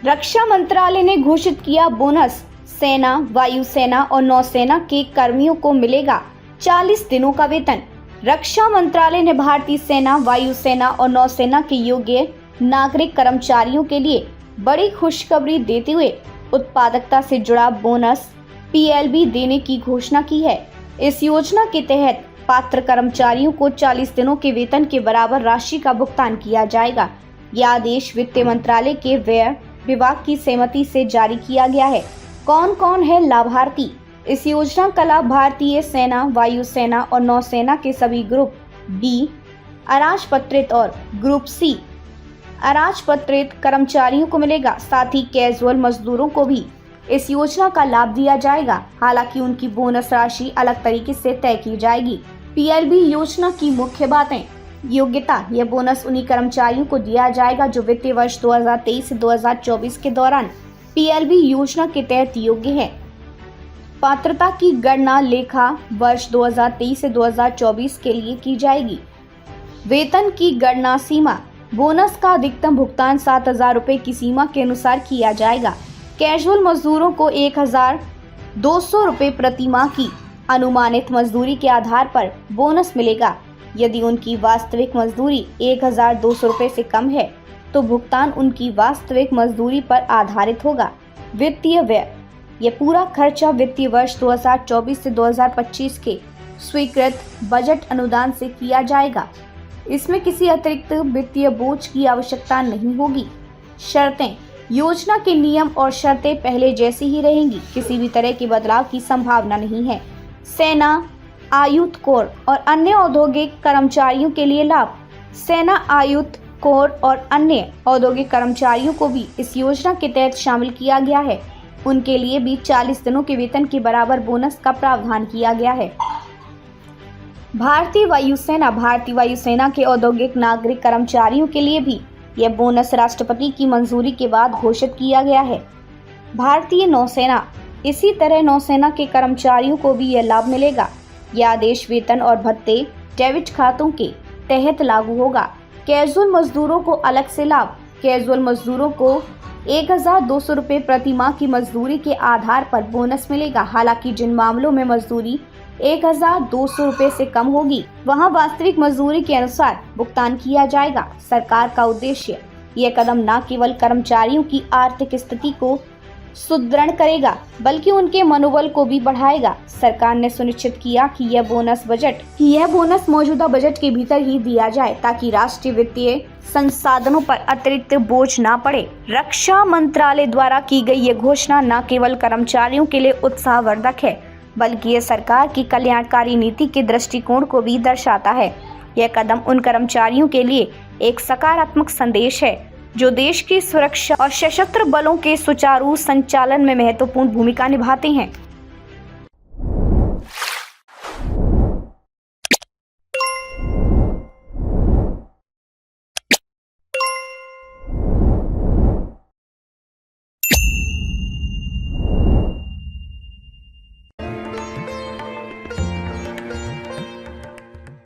रक्षा मंत्रालय ने घोषित किया बोनस। सेना, वायुसेना और नौसेना के कर्मियों को मिलेगा 40 दिनों का वेतन। रक्षा मंत्रालय ने भारतीय सेना, वायुसेना और नौसेना के योग्य नागरिक कर्मचारियों के लिए बड़ी खुशखबरी देते हुए उत्पादकता से जुड़ा बोनस PLB देने की घोषणा की है। इस योजना के तहत पात्र कर्मचारियों को 40 दिनों के वेतन के बराबर राशि का भुगतान किया जाएगा। यह आदेश वित्त मंत्रालय के व्यय विभाग की सहमति से जारी किया गया है। कौन कौन है लाभार्थी? इस योजना का लाभ भारतीय सेना, वायुसेना और नौसेना के सभी ग्रुप B अराजपत्रित और ग्रुप C अराजपत्रित कर्मचारियों को मिलेगा। साथ ही कैजुअल मजदूरों को भी इस योजना का लाभ दिया जाएगा। हालांकि उनकी बोनस राशि अलग तरीके से तय की जाएगी। PLB योजना की मुख्य बातें। योग्यता: यह बोनस उन्हीं कर्मचारियों को दिया जाएगा जो वित्तीय वर्ष 2023 से 2024 के दौरान PLB योजना के तहत योग्य है। पात्रता की गणना लेखा वर्ष 2023 से 2024 के लिए की जाएगी। वेतन की गणना सीमा: बोनस का अधिकतम भुगतान 7,000 रुपए की सीमा के अनुसार किया जाएगा। कैजुअल मजदूरों को 1,200 रुपए प्रति माह की अनुमानित मजदूरी के आधार पर बोनस मिलेगा। यदि उनकी वास्तविक मजदूरी 1,200 रुपए से कम है तो भुगतान उनकी वास्तविक मजदूरी पर आधारित होगा। वित्तीय व्यय: यह पूरा खर्चा वित्तीय वर्ष 2024 से 2025 के स्वीकृत बजट अनुदान से किया जाएगा। इसमें किसी अतिरिक्त वित्तीय बोझ की आवश्यकता नहीं होगी। शर्तें: योजना के नियम और शर्तें पहले जैसी ही रहेंगी। किसी भी तरह के बदलाव की संभावना नहीं है। सेना, आयुध कोर और अन्य औद्योगिक कर्मचारियों के लिए लाभ: सेना, आयुध कोर और अन्य औद्योगिक कर्मचारियों को भी इस योजना के तहत शामिल किया गया है। उनके लिए भी 40 दिनों के वेतन के बराबर बोनस का प्रावधान किया गया है। भारतीय वायुसेना के औद्योगिक नागरिक कर्मचारियों के लिए भी यह बोनस राष्ट्रपति की मंजूरी के बाद घोषित किया गया है। भारतीय नौसेना: इसी तरह नौसेना के कर्मचारियों को भी यह लाभ मिलेगा। यह आदेश वेतन और भत्ते डेबिट खातों के तहत लागू होगा। कैजुअल मजदूरों को अलग से लाभ: कैजुअल मजदूरों को 1,200 रुपए प्रति माह की मजदूरी के आधार पर बोनस मिलेगा। हालांकि जिन मामलों में मजदूरी 1,200 रुपए से कम होगी वहां वास्तविक मजदूरी के अनुसार भुगतान किया जाएगा। सरकार का उद्देश्य: यह कदम न केवल कर्मचारियों की आर्थिक स्थिति को सुदृढ़ करेगा बल्कि उनके मनोबल को भी बढ़ाएगा। सरकार ने सुनिश्चित किया कि यह बोनस मौजूदा बजट के भीतर ही दिया जाए ताकि राष्ट्रीय वित्तीय संसाधनों पर अतिरिक्त बोझ न पड़े। रक्षा मंत्रालय द्वारा की गई यह घोषणा न केवल कर्मचारियों के लिए उत्साहवर्धक है बल्कि ये सरकार की कल्याणकारी नीति के दृष्टिकोण को भी दर्शाता है। यह कदम उन कर्मचारियों के लिए एक सकारात्मक संदेश है जो देश की सुरक्षा और सशस्त्र बलों के सुचारू संचालन में महत्वपूर्ण भूमिका निभाते हैं।